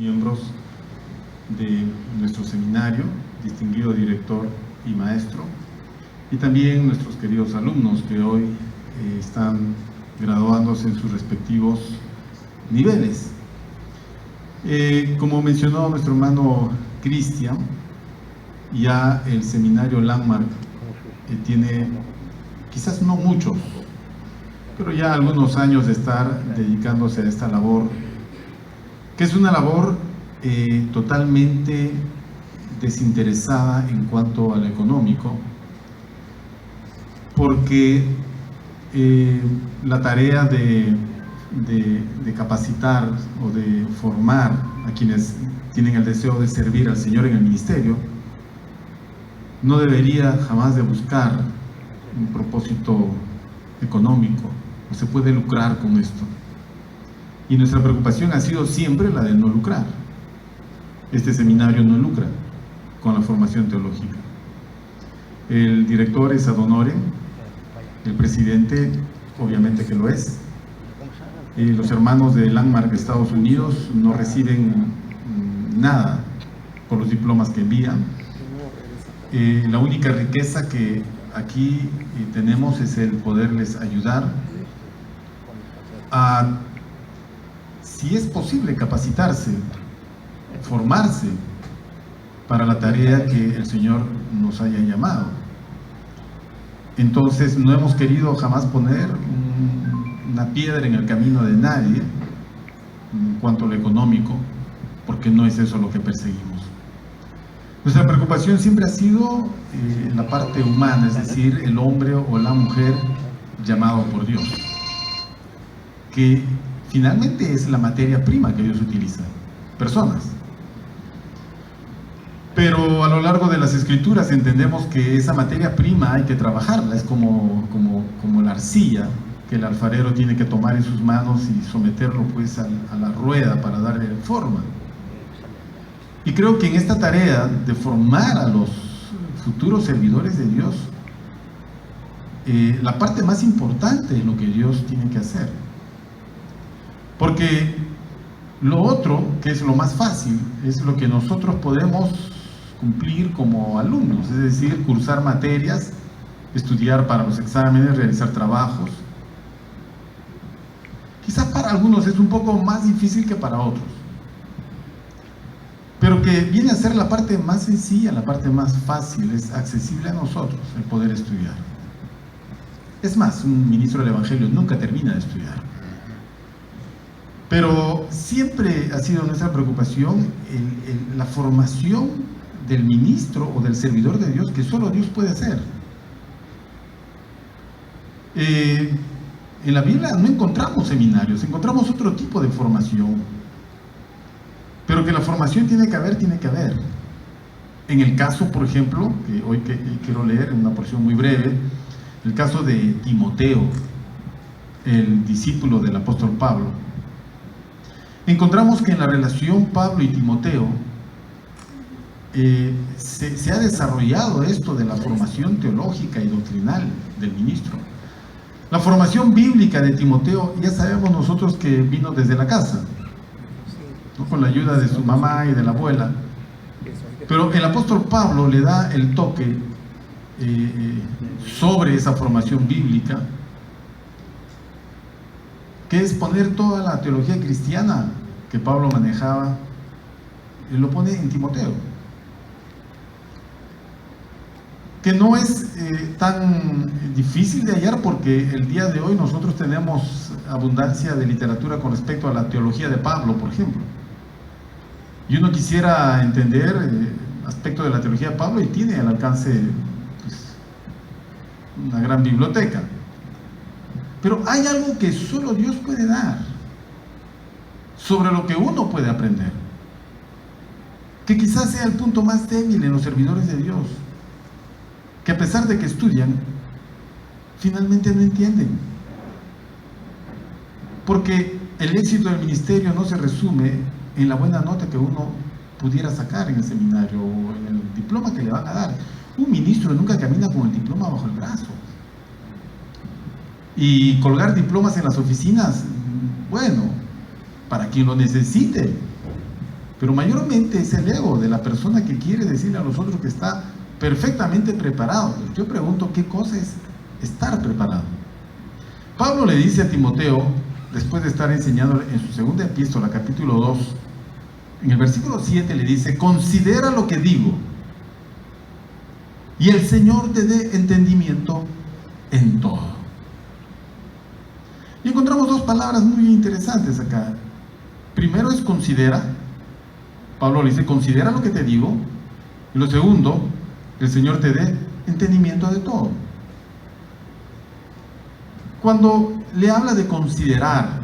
miembros de nuestro seminario, distinguido director y maestro, y también nuestros queridos alumnos que hoy están graduándose en sus respectivos niveles. Como mencionó nuestro hermano Cristian, ya el seminario Landmark tiene, quizás no muchos, pero ya algunos años de estar dedicándose a esta labor, que es una labor totalmente desinteresada en cuanto a lo económico, porque la tarea de capacitar o de formar a quienes tienen el deseo de servir al Señor en el ministerio no debería jamás de buscar un propósito económico, no se puede lucrar con esto. Y nuestra preocupación ha sido siempre la de no lucrar. Este seminario no lucra con la formación teológica. El director es ad honorem, el presidente obviamente que lo es. Los hermanos de Landmark de Estados Unidos no reciben nada por los diplomas que envían. La única riqueza que aquí tenemos es el poderles ayudar a, si es posible, capacitarse, formarse para la tarea que el Señor nos haya llamado. Entonces no hemos querido jamás poner una piedra en el camino de nadie en cuanto a lo económico, porque no es eso lo que perseguimos. Nuestra preocupación siempre ha sido la parte humana, es decir, el hombre o la mujer llamado por Dios, que finalmente es la materia prima que Dios utiliza, personas. Pero a lo largo de las Escrituras entendemos que esa materia prima hay que trabajarla, es como la arcilla que el alfarero tiene que tomar en sus manos y someterlo pues a la rueda para darle forma. Y creo que en esta tarea de formar a los futuros servidores de Dios, la parte más importante es lo que Dios tiene que hacer. Porque lo otro, que es lo más fácil, es lo que nosotros podemos cumplir como alumnos, es decir, cursar materias, estudiar para los exámenes, realizar trabajos. Quizás para algunos es un poco más difícil que para otros, pero que viene a ser la parte más sencilla, la parte más fácil, es accesible a nosotros el poder estudiar. Es más, un ministro del Evangelio nunca termina de estudiar. Pero siempre ha sido nuestra preocupación la formación del ministro o del servidor de Dios, que solo Dios puede hacer. En la Biblia no encontramos seminarios, encontramos otro tipo de formación. Pero que la formación tiene que haber. En el caso, por ejemplo, que hoy quiero leer en una porción muy breve, el caso de Timoteo, el discípulo del apóstol Pablo. Encontramos que en la relación Pablo y Timoteo se ha desarrollado esto de la formación teológica y doctrinal del ministro. La formación bíblica de Timoteo, ya sabemos nosotros que vino desde la casa, ¿no? Con la ayuda de su mamá y de la abuela. Pero el apóstol Pablo le da el toque sobre esa formación bíblica, que es poner toda la teología cristiana que Pablo manejaba, y lo pone en Timoteo. Que no es tan difícil de hallar, porque el día de hoy nosotros tenemos abundancia de literatura con respecto a la teología de Pablo, por ejemplo. Y uno quisiera entender aspecto de la teología de Pablo y tiene al alcance pues, una gran biblioteca. Pero hay algo que solo Dios puede dar, sobre lo que uno puede aprender, que quizás sea el punto más débil en los servidores de Dios, que a pesar de que estudian, finalmente no entienden. Porque el éxito del ministerio no se resume en la buena nota que uno pudiera sacar en el seminario o en el diploma que le van a dar. Un ministro nunca camina con el diploma bajo el brazo. Y colgar diplomas en las oficinas, bueno, para quien lo necesite. pero mayormente es el ego de la persona que quiere decirle a los otros que está perfectamente preparado. Yo pregunto, ¿qué cosa es estar preparado? Pablo le dice a Timoteo, después de estar enseñando en su segunda epístola, capítulo 2, en el versículo 7 le dice: considera lo que digo, y el Señor te dé entendimiento en todo. Y encontramos dos palabras muy interesantes acá. Primero es considera. Pablo le dice: considera lo que te digo. Y lo segundo, el Señor te dé entendimiento de todo. Cuando le habla de considerar,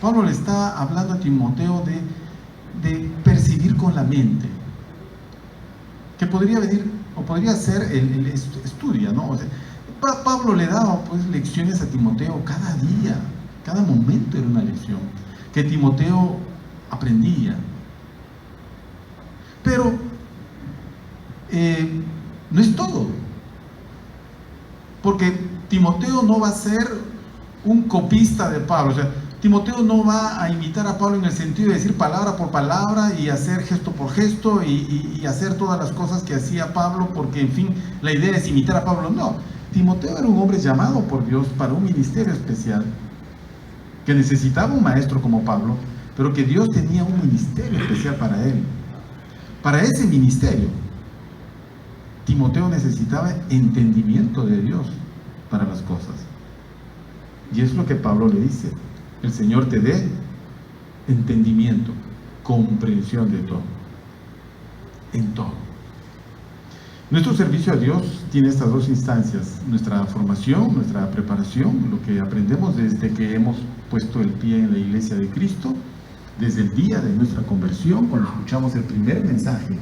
Pablo le está hablando a Timoteo de percibir con la mente, que podría venir, o podría ser el estudia, ¿no? O sea, Pablo le daba pues lecciones a Timoteo cada día, cada momento era una lección, que Timoteo aprendía. Pero no es todo, porque Timoteo no va a ser un copista de Pablo. O sea, Timoteo no va a imitar a Pablo en el sentido de decir palabra por palabra y hacer gesto por gesto y hacer todas las cosas que hacía Pablo, porque en fin, la idea es imitar a Pablo. No, Timoteo era un hombre llamado por Dios para un ministerio especial, que necesitaba un maestro como Pablo, pero que Dios tenía un ministerio especial para él. Para ese ministerio, Timoteo necesitaba entendimiento de Dios para las cosas. Y es lo que Pablo le dice: el Señor te dé entendimiento, comprensión de todo, en todo. Nuestro servicio a Dios tiene estas dos instancias: nuestra formación, nuestra preparación, lo que aprendemos desde que hemos puesto el pie en la iglesia de Cristo, desde el día de nuestra conversión, cuando escuchamos el primer mensaje,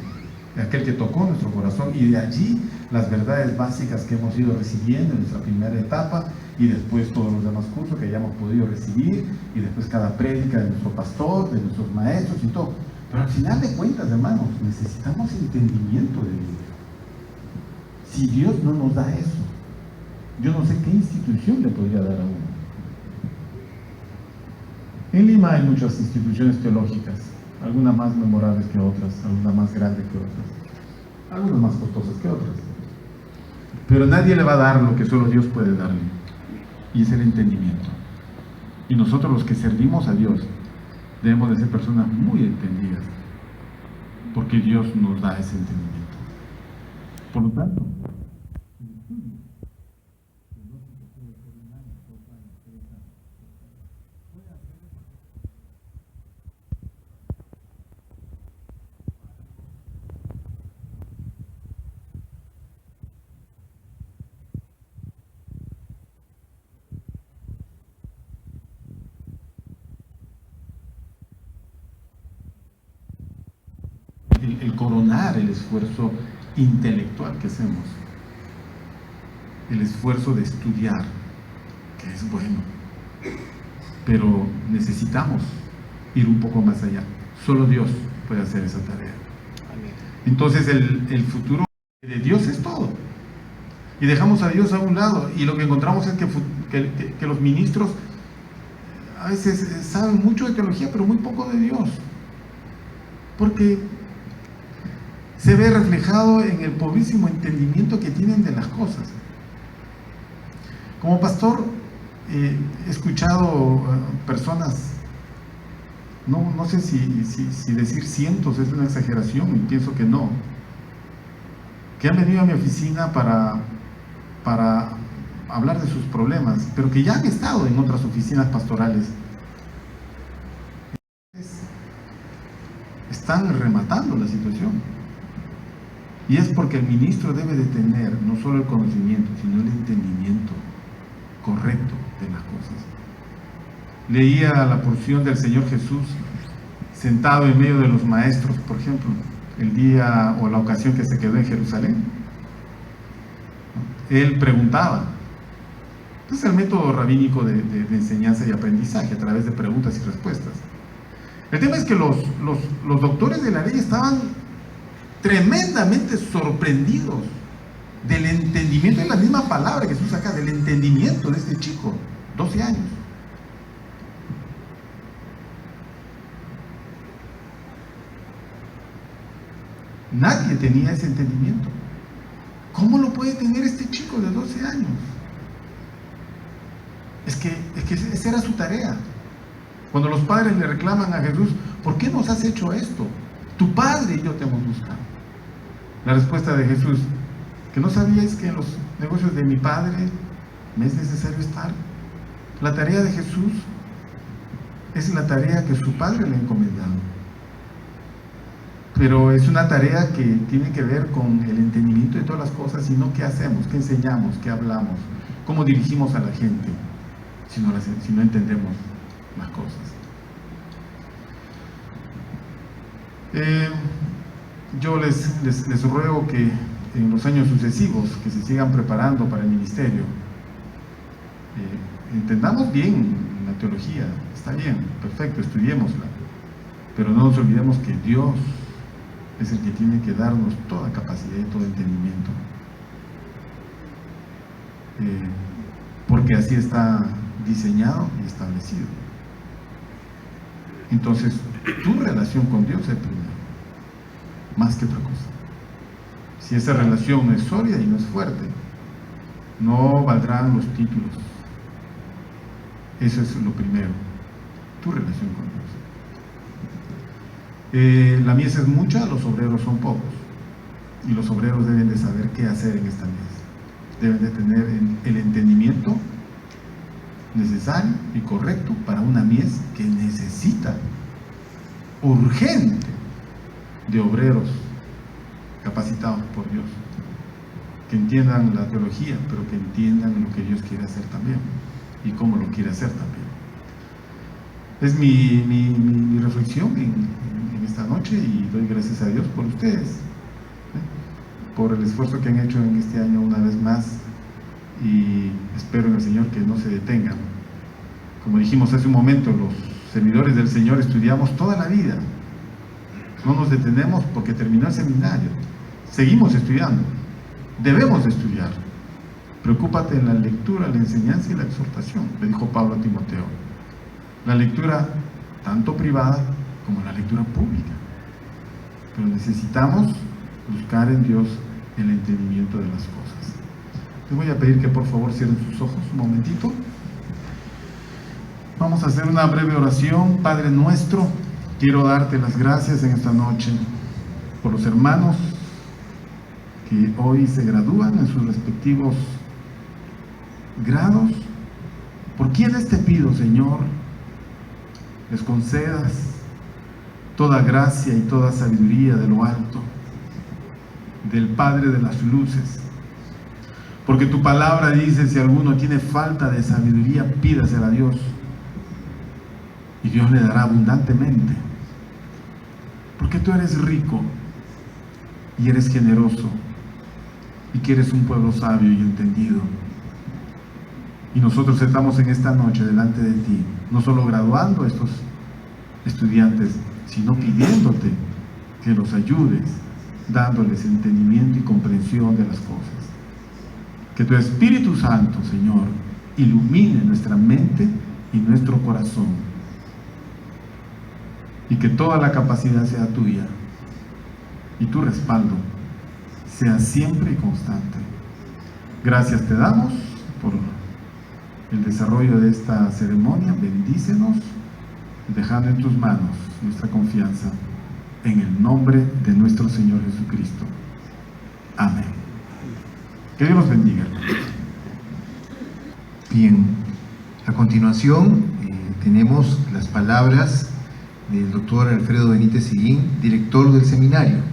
aquel que tocó nuestro corazón, y de allí las verdades básicas que hemos ido recibiendo en nuestra primera etapa, y después todos los demás cursos que hayamos podido recibir, y después cada prédica de nuestro pastor, de nuestros maestros y todo. Pero al final de cuentas, hermanos, necesitamos entendimiento de Dios. Si Dios no nos da eso, yo no sé qué institución le podría dar a uno. En Lima hay muchas instituciones teológicas, algunas más memorables que otras, algunas más grandes que otras, algunas más costosas que otras. Pero nadie le va a dar lo que solo Dios puede darle, y es el entendimiento. Y nosotros, los que servimos a Dios, debemos de ser personas muy entendidas, porque Dios nos da ese entendimiento. Por lo tanto, el coronar el esfuerzo intelectual que hacemos, el esfuerzo de estudiar, que es bueno, pero necesitamos ir un poco más allá. Solo Dios puede hacer esa tarea. Entonces el futuro de Dios es todo, y dejamos a Dios a un lado, y lo que encontramos es que los ministros a veces saben mucho de teología, pero muy poco de Dios, porque se ve reflejado en el pobrísimo entendimiento que tienen de las cosas. Como pastor, he escuchado personas, no sé si decir cientos es una exageración, y pienso que no, que han venido a mi oficina para hablar de sus problemas, pero que ya han estado en otras oficinas pastorales. Están rematando la situación. Y es porque el ministro debe de tener no solo el conocimiento, sino el entendimiento correcto de las cosas. Leía la porción del Señor Jesús sentado en medio de los maestros, por ejemplo, el día o la ocasión que se quedó en Jerusalén. Él preguntaba. Es el método rabínico de enseñanza y aprendizaje, a través de preguntas y respuestas. El tema es que los doctores de la ley estaban tremendamente sorprendidos del entendimiento, es la misma palabra que se usa acá, del entendimiento de este chico, 12 años. Nadie tenía ese entendimiento. ¿Cómo lo puede tener este chico de 12 años? Es que esa era su tarea. Cuando los padres le reclaman a Jesús, ¿por qué nos has hecho esto? Tu padre y yo te hemos buscado. La respuesta de Jesús, ¿que no sabíais que en los negocios de mi padre me es necesario estar? La tarea de Jesús es la tarea que su padre le ha encomendado. Pero es una tarea que tiene que ver con el entendimiento de todas las cosas, y no qué hacemos, qué enseñamos, qué hablamos, cómo dirigimos a la gente, si no entendemos las cosas. Yo les ruego que en los años sucesivos que se sigan preparando para el ministerio, entendamos bien la teología, está bien, perfecto, estudiémosla, pero no nos olvidemos que Dios es el que tiene que darnos toda capacidad y todo entendimiento, porque así está diseñado y establecido. Entonces, tu relación con Dios es primero, más que otra cosa. Si esa relación no es sólida y no es fuerte, no valdrán los títulos. Eso es lo primero, tu relación con Dios. La mies es mucha, los obreros son pocos, y los obreros deben de saber qué hacer en esta mies. Deben de tener el entendimiento necesario y correcto para una mies que necesita urgente de obreros capacitados por Dios, que entiendan la teología, pero que entiendan lo que Dios quiere hacer también y cómo lo quiere hacer también. Es mi reflexión en esta noche, y doy gracias a Dios por ustedes, por el esfuerzo que han hecho en este año una vez más, y espero en el Señor que no se detengan. Como dijimos hace un momento, los servidores del Señor estudiamos toda la vida, no nos detenemos porque terminó el seminario, seguimos estudiando, debemos de estudiar. Preocúpate en la lectura, la enseñanza y la exhortación, le dijo Pablo a Timoteo. La lectura tanto privada como la lectura pública, pero necesitamos buscar en Dios el entendimiento de las cosas. Les voy a pedir que por favor cierren sus ojos un momentito. Vamos a hacer una breve oración. Padre nuestro, quiero darte las gracias en esta noche por los hermanos que hoy se gradúan en sus respectivos grados. ¿Por quienes te pido, Señor, les concedas toda gracia y toda sabiduría de lo alto, del Padre de las luces? Porque tu palabra dice: si alguno tiene falta de sabiduría, pídasela a Dios, y Dios le dará abundantemente. Porque tú eres rico y eres generoso, y quieres un pueblo sabio y entendido. Y nosotros estamos en esta noche delante de ti, no solo graduando a estos estudiantes, sino pidiéndote que los ayudes, dándoles entendimiento y comprensión de las cosas. Que tu Espíritu Santo, Señor, ilumine nuestra mente y nuestro corazón, y que toda la capacidad sea tuya, y tu respaldo sea siempre y constante. Gracias te damos por el desarrollo de esta ceremonia. Bendícenos, dejando en tus manos nuestra confianza, en el nombre de nuestro Señor Jesucristo. Amén. Que Dios los bendiga. Bien, a continuación tenemos las palabras del doctor Alfredo Benítez Seguín, director del seminario.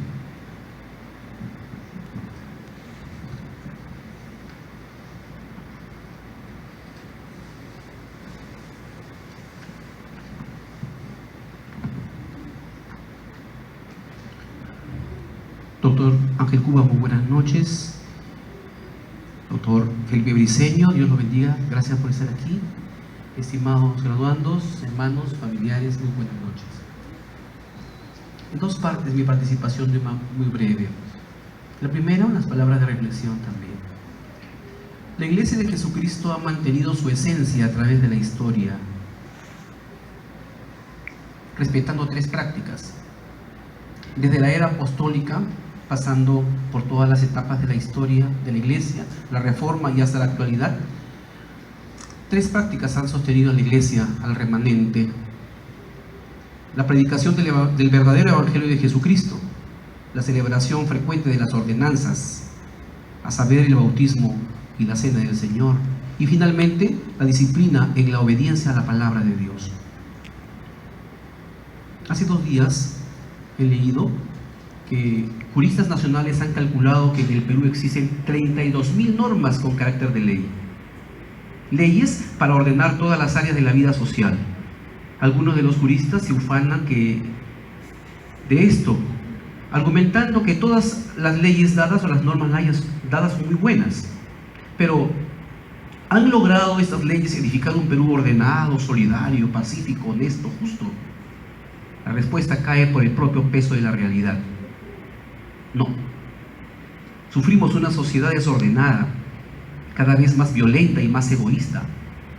Doctor Ángel Cuba, muy buenas noches. Doctor Felipe Briceño, Dios los bendiga, gracias por estar aquí. Estimados graduandos, hermanos, familiares, muy buenas noches. En dos partes mi participación de muy breve. La primera, unas palabras de reflexión también. La Iglesia de Jesucristo ha mantenido su esencia a través de la historia, respetando tres prácticas. Desde la era apostólica, pasando por todas las etapas de la historia de la Iglesia, la Reforma y hasta la actualidad. 3 prácticas han sostenido a la Iglesia, al remanente: la predicación del verdadero Evangelio de Jesucristo, la celebración frecuente de las ordenanzas, a saber, el bautismo y la cena del Señor, y finalmente la disciplina en la obediencia a la palabra de Dios. Hace 2 días he leído que juristas nacionales han calculado que en el Perú existen 32.000 normas con carácter de ley. Leyes para ordenar todas las áreas de la vida social. Algunos de los juristas se ufanan de esto, argumentando que todas las leyes dadas o las normas dadas son muy buenas, pero ¿han logrado estas leyes edificar un Perú ordenado, solidario, pacífico, honesto, justo? La respuesta cae por el propio peso de la realidad. No. Sufrimos una sociedad desordenada, cada vez más violenta y más egoísta.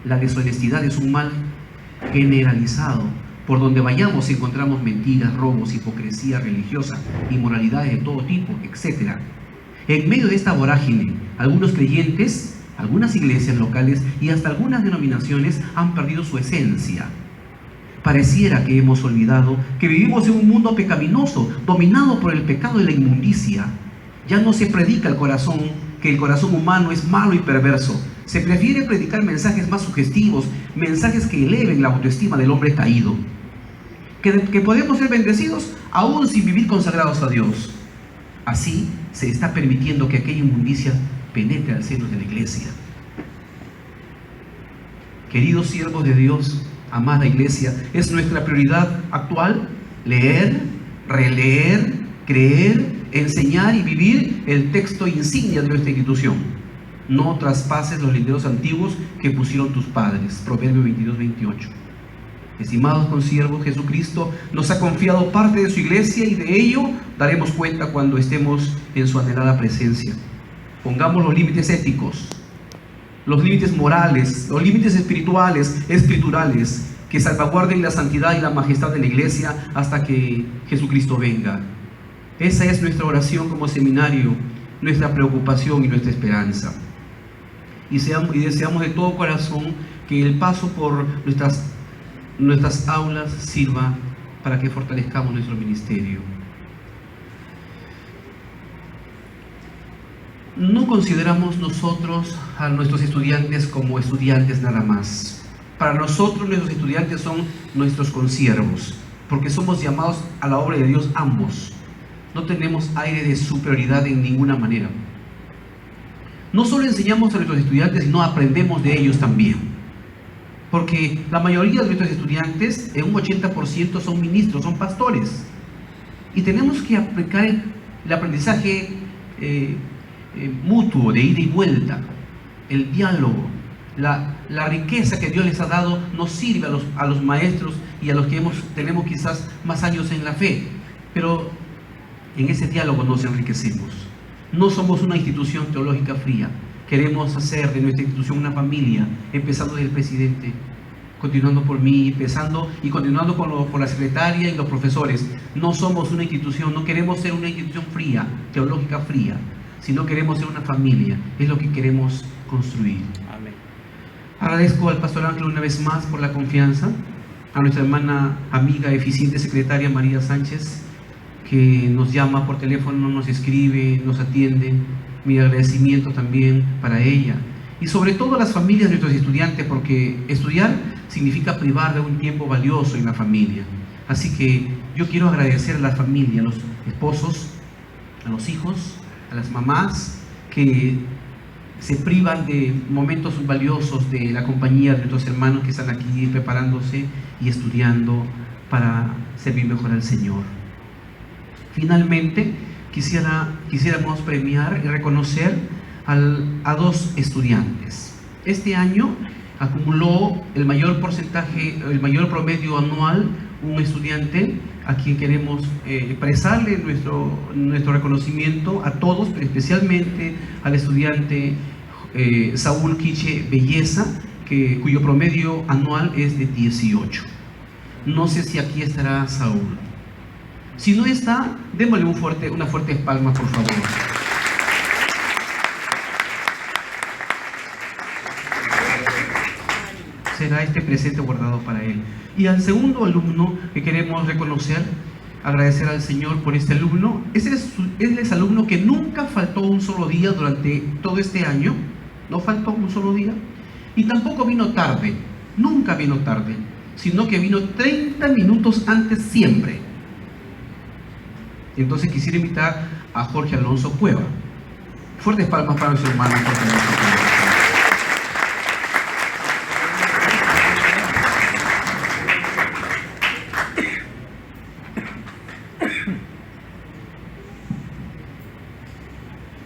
La deshonestidad es un mal generalizado. Por donde vayamos encontramos mentiras, robos, hipocresía religiosa, inmoralidades de todo tipo, etc. En medio de esta vorágine, algunos creyentes, algunas iglesias locales y hasta algunas denominaciones han perdido su esencia. Pareciera que hemos olvidado que vivimos en un mundo pecaminoso, dominado por el pecado y la inmundicia. Ya no se predica que el corazón humano es malo y perverso. Se prefiere predicar mensajes más sugestivos, mensajes que eleven la autoestima del hombre caído. Que podemos ser bendecidos aún sin vivir consagrados a Dios. Así se está permitiendo que aquella inmundicia penetre al seno de la iglesia. Queridos siervos de Dios, amada iglesia, es nuestra prioridad actual leer, releer, creer, enseñar y vivir el texto insignia de nuestra institución. No traspases los linderos antiguos que pusieron tus padres. Proverbio 22-28. Estimados consiervos, Jesucristo nos ha confiado parte de su iglesia y de ello daremos cuenta cuando estemos en su anhelada presencia. Pongamos los límites éticos, los límites morales, los límites espirituales, escriturales, que salvaguarden la santidad y la majestad de la iglesia hasta que Jesucristo venga. Esa es nuestra oración como seminario, nuestra preocupación y nuestra esperanza. Y deseamos de todo corazón que el paso por nuestras aulas sirva para que fortalezcamos nuestro ministerio. No consideramos nosotros a nuestros estudiantes como estudiantes nada más. Para nosotros nuestros estudiantes son nuestros consiervos, porque somos llamados a la obra de Dios ambos. No tenemos aire de superioridad en ninguna manera. No solo enseñamos a nuestros estudiantes, sino aprendemos de ellos también. Porque la mayoría de nuestros estudiantes, en un 80%, son ministros, son pastores. Y tenemos que aplicar el aprendizaje mutuo, de ida y vuelta, el diálogo, la riqueza que Dios les ha dado nos sirve a los maestros y a los que tenemos quizás más años en la fe, pero en ese diálogo nos enriquecemos. No somos una institución teológica fría, queremos hacer de nuestra institución una familia, empezando desde el presidente, continuando por mí, continuando por la secretaria y los profesores. No somos una institución, no queremos ser una institución fría, teológica fría, sino queremos ser una familia, es lo que queremos construir. Amén. Agradezco al pastor Ángel una vez más por la confianza, a nuestra hermana, amiga, eficiente secretaria María Sánchez, que nos llama por teléfono, nos escribe, nos atiende. Mi agradecimiento también para ella. Y sobre todo a las familias de nuestros estudiantes, porque estudiar significa privar de un tiempo valioso en la familia. Así que yo quiero agradecer a la familia, a los esposos, a los hijos, a las mamás que se privan de momentos valiosos de la compañía de nuestros hermanos que están aquí preparándose y estudiando para servir mejor al Señor. Finalmente, quisiéramos premiar y reconocer a 2 estudiantes. Este año acumuló el mayor promedio anual un estudiante a quien queremos expresarle nuestro reconocimiento a todos, pero especialmente al estudiante Saúl Quiche Belleza, cuyo promedio anual es de 18. No sé si aquí estará Saúl. Si no está, démosle unas fuertes palmas, por favor. Será este presente guardado para él. Y al segundo alumno que queremos reconocer, agradecer al Señor por este alumno. Él es alumno que nunca faltó un solo día durante todo este año. No faltó un solo día. Y tampoco vino tarde. Nunca vino tarde. Sino que vino 30 minutos antes siempre. Entonces quisiera invitar a Jorge Alonso Cueva. Fuertes palmas para nuestro hermano Jorge Alonso Cueva.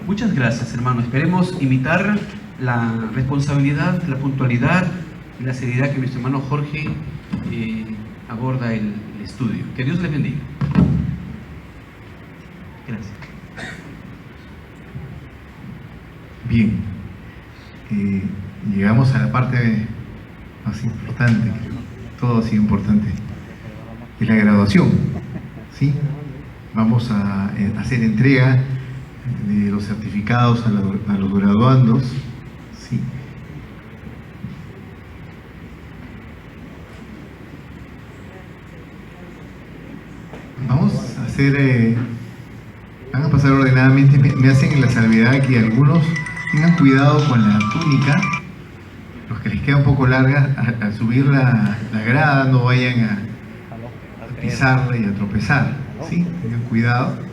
Muchas gracias, hermano. Esperemos imitar la responsabilidad, la puntualidad y la seriedad que nuestro hermano Jorge aborda el estudio. Que Dios les bendiga. Gracias. Bien, llegamos a la parte más importante, todo ha sido importante, es la graduación, ¿sí? Vamos a hacer entrega de los certificados a los graduandos, ¿sí? Vamos a hacer, van a pasar ordenadamente, me hacen la salvedad que algunos tengan cuidado con la túnica, los que les queda un poco larga, al subir la grada no vayan a pisarla y a tropezar, ¿sí? Tengan cuidado.